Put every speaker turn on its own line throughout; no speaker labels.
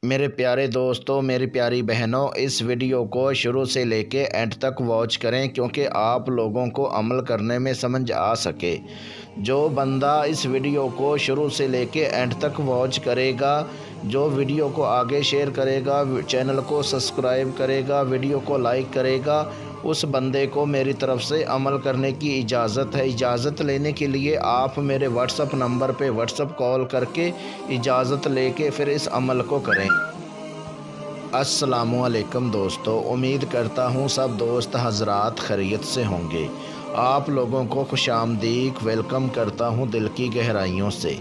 मेरे प्यारे दोस्तों, मेरी प्यारी बहनों, इस वीडियो को शुरू से लेके एंड तक वॉच करें क्योंकि आप लोगों को अमल करने में समझ आ सके। जो बंदा इस वीडियो को शुरू से लेके एंड तक वॉच करेगा, जो वीडियो को आगे शेयर करेगा, चैनल को सब्सक्राइब करेगा, वीडियो को लाइक करेगा, उस बंदे को मेरी तरफ से अमल करने की इजाज़त है। इजाज़त लेने के लिए आप मेरे व्हाट्सअप नंबर पे व्हाट्सअप कॉल करके इजाज़त लेके फिर इस अमल को करें। अस्सलामुअलैकुम दोस्तों, उम्मीद करता हूँ सब दोस्त हजरात खैरियत से होंगे। आप लोगों को खुशामदीद वेलकम करता हूँ दिल की गहराइयों से।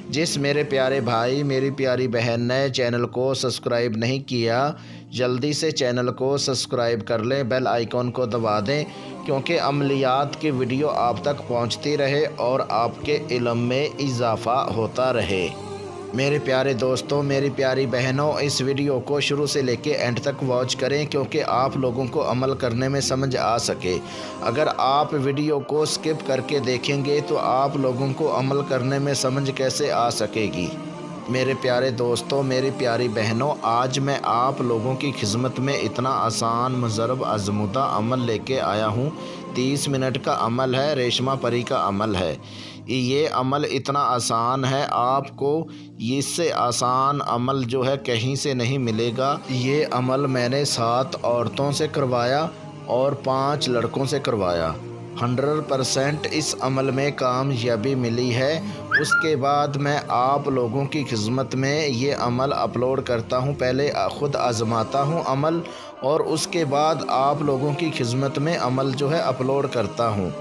जिस मेरे प्यारे भाई, मेरी प्यारी बहन ने चैनल को सब्सक्राइब नहीं किया, जल्दी से चैनल को सब्सक्राइब कर लें, बेल आइकॉन को दबा दें क्योंकि अमलियात की वीडियो आप तक पहुंचती रहे और आपके इल्म में इजाफ़ा होता रहे। मेरे प्यारे दोस्तों, मेरी प्यारी बहनों, इस वीडियो को शुरू से लेके एंड तक वॉच करें क्योंकि आप लोगों को अमल करने में समझ आ सके। अगर आप वीडियो को स्किप करके देखेंगे तो आप लोगों को अमल करने में समझ कैसे आ सकेगी। मेरे प्यारे दोस्तों, मेरी प्यारी बहनों, आज मैं आप लोगों की खिदमत में इतना आसान मुजरब आजमुदा अमल लेके आया हूँ। 30 मिनट का अमल है, रेशमा परी का अमल है। ये अमल इतना आसान है, आपको इससे आसान अमल जो है कहीं से नहीं मिलेगा। ये अमल मैंने 7 औरतों से करवाया और 5 लड़कों से करवाया। 100% इस अमल में कामयाबी मिली है। उसके बाद मैं आप लोगों की खिदमत में ये अमल अपलोड करता हूँ। पहले ख़ुद आज़माता हूँ अमल और उसके बाद आप लोगों की खिदमत में अमल जो है अपलोड करता हूँ।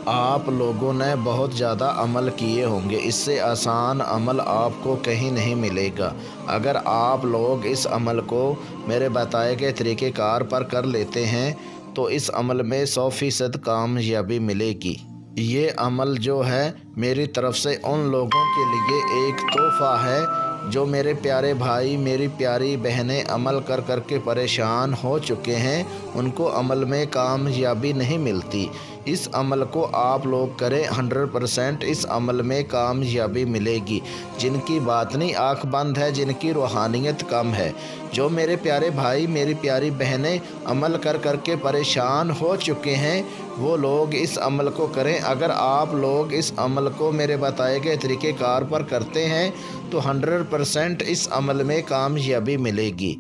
आप लोगों ने बहुत ज़्यादा अमल किए होंगे, इससे आसान अमल आपको कहीं नहीं मिलेगा। अगर आप लोग इस अमल को मेरे बताए गए तरीक़ेकार पर कर लेते हैं तो इस अमल में 100% कामयाबी मिलेगी। ये अमल जो है मेरी तरफ से उन लोगों के लिए एक तोहफ़ा है जो मेरे प्यारे भाई, मेरी प्यारी बहनें अमल कर कर के परेशान हो चुके हैं, उनको अमल में कामयाबी नहीं मिलती। इस अमल को आप लोग करें, 100% इस अमल में कामयाबी मिलेगी। जिनकी बातनी आँख बंद है, जिनकी रूहानियत कम है, जो मेरे प्यारे भाई, मेरी प्यारी बहनें अमल कर कर के परेशान हो चुके हैं, वो लोग इस अमल को करें। अगर आप लोग इस अमल को मेरे बताए गए तरीक़ेकार पर करते हैं तो 100% इस अमल में कामयाबी मिलेगी।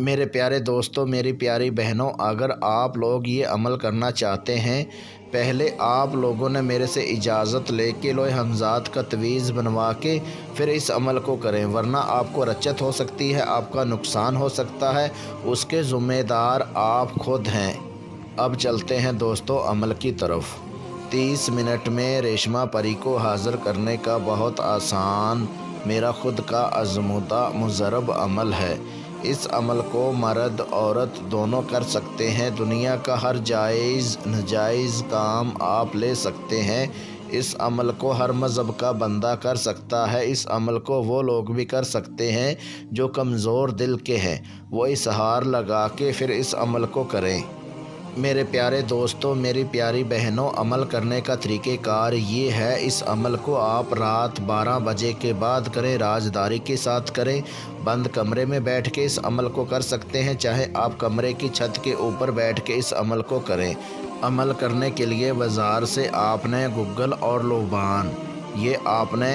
मेरे प्यारे दोस्तों, मेरी प्यारी बहनों, अगर आप लोग ये अमल करना चाहते हैं, पहले आप लोगों ने मेरे से इजाज़त लेके लोहे हमज़ात का तवीज़ बनवा के फिर इस अमल को करें, वरना आपको रच्चत हो सकती है, आपका नुकसान हो सकता है, उसके ज़िम्मेदार आप खुद हैं। अब चलते हैं दोस्तों अमल की तरफ। 30 मिनट में रेशमा परी को हाज़िर करने का बहुत आसान मेरा खुद का आज़मूदा मुजरब अमल है। इस अमल को मर्द औरत दोनों कर सकते हैं। दुनिया का हर जायज़ नाजायज़ काम आप ले सकते हैं। इस अमल को हर मज़हब का बंदा कर सकता है। इस अमल को वो लोग भी कर सकते हैं जो कमज़ोर दिल के हैं, वो इसहार लगा के फिर इस अमल को करें। मेरे प्यारे दोस्तों, मेरी प्यारी बहनों, अमल करने का तरीक़ेकार ये है। इस अमल को आप रात 12 बजे के बाद करें, राजदारी के साथ करें, बंद कमरे में बैठ के इस अमल को कर सकते हैं, चाहे आप कमरे की छत के ऊपर बैठ के इस अमल को करें। अमल करने के लिए बाज़ार से आपने गुग्गल और लोबान ये आपने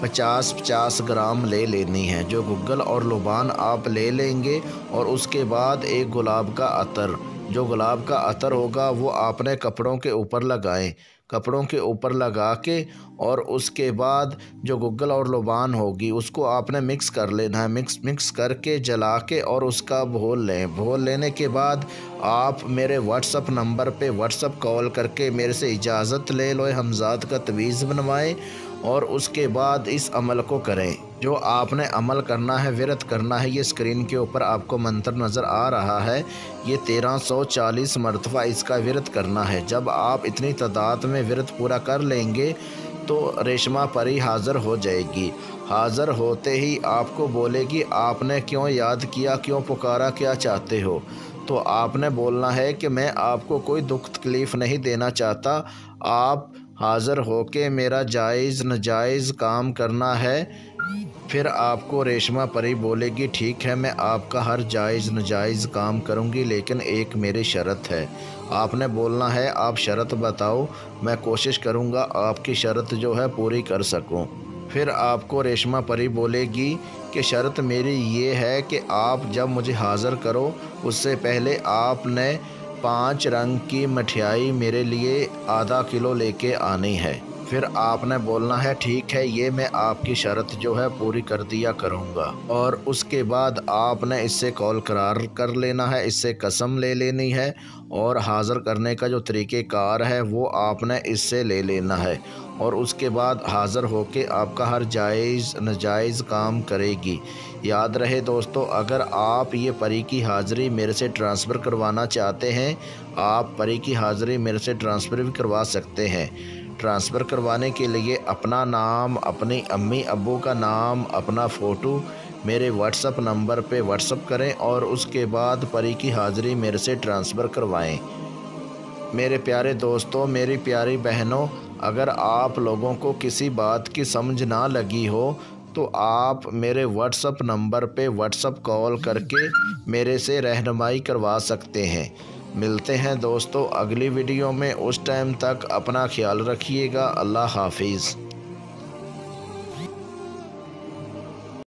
50-50 ग्राम ले लेनी है। जो गुग्गल और लोबान आप ले लेंगे और उसके बाद एक गुलाब का अतर, जो गुलाब का अतर होगा वो आपने कपड़ों के ऊपर लगाएं। कपड़ों के ऊपर लगा के और उसके बाद जो गुग्गल और लोबान होगी उसको आपने मिक्स कर लेना है। मिक्स करके जला के और उसका घोल लें। घोल लेने के बाद आप मेरे व्हाट्सअप नंबर पे व्हाट्सअप कॉल करके मेरे से इजाज़त ले लो, हमज़ात का तवीज़ बनवाएं और उसके बाद इस अमल को करें। जो आपने अमल करना है, विरत करना है, ये स्क्रीन के ऊपर आपको मंत्र नज़र आ रहा है, ये 1340 मरतबा इसका विरत करना है। जब आप इतनी तादाद में विरत पूरा कर लेंगे तो रेशमा परी हाज़िर हो जाएगी। हाज़िर होते ही आपको बोलेगी आपने क्यों याद किया, क्यों पुकारा, क्या चाहते हो। तो आपने बोलना है कि मैं आपको कोई दुख तकलीफ़ नहीं देना चाहता, आप हाज़िर होके मेरा जायज़ नाजायज़ काम करना है, फिर आपको रेशमा परी बोलेगी, ठीक है, मैं आपका हर जायज़ नाजायज़ काम करूंगी, लेकिन एक मेरी शर्त है। आपने बोलना है, आप शर्त बताओ, मैं कोशिश करूंगा आपकी शर्त जो है पूरी कर सकूं। फिर आपको रेशमा परी बोलेगी कि शर्त मेरी ये है कि आप जब मुझे हाज़िर करो उससे पहले आपने 5 रंग की मिठाई मेरे लिए आधा किलो लेके आनी है। फिर आपने बोलना है, ठीक है, ये मैं आपकी शर्त जो है पूरी कर दिया करूँगा। और उसके बाद आपने इससे कॉल करार कर लेना है, इससे कसम ले लेनी है, और हाज़िर करने का जो तरीक़ेकार है वो आपने इससे ले लेना है। और उसके बाद हाज़िर होके आपका हर जायज़ नाजायज़ काम करेगी। याद रहे दोस्तों, अगर आप ये परी की हाज़िरी मेरे से ट्रांसफ़र करवाना चाहते हैं, आप परी की हाज़िरी मेरे से ट्रांसफ़र भी करवा सकते हैं। ट्रांसफ़र करवाने के लिए अपना नाम, अपनी अम्मी अब्बू का नाम, अपना फ़ोटो मेरे व्हाट्सअप नंबर पे व्हाट्सअप करें और उसके बाद परी की हाज़िरी मेरे से ट्रांसफ़र करवाएं। मेरे प्यारे दोस्तों, मेरी प्यारी बहनों, अगर आप लोगों को किसी बात की समझ ना लगी हो तो आप मेरे व्हाट्सअप नंबर पे व्हाट्सअप कॉल करके मेरे से रहनुमाई करवा सकते हैं। मिलते हैं दोस्तों अगली वीडियो में, उस टाइम तक अपना ख्याल रखिएगा। अल्लाह हाफिज़।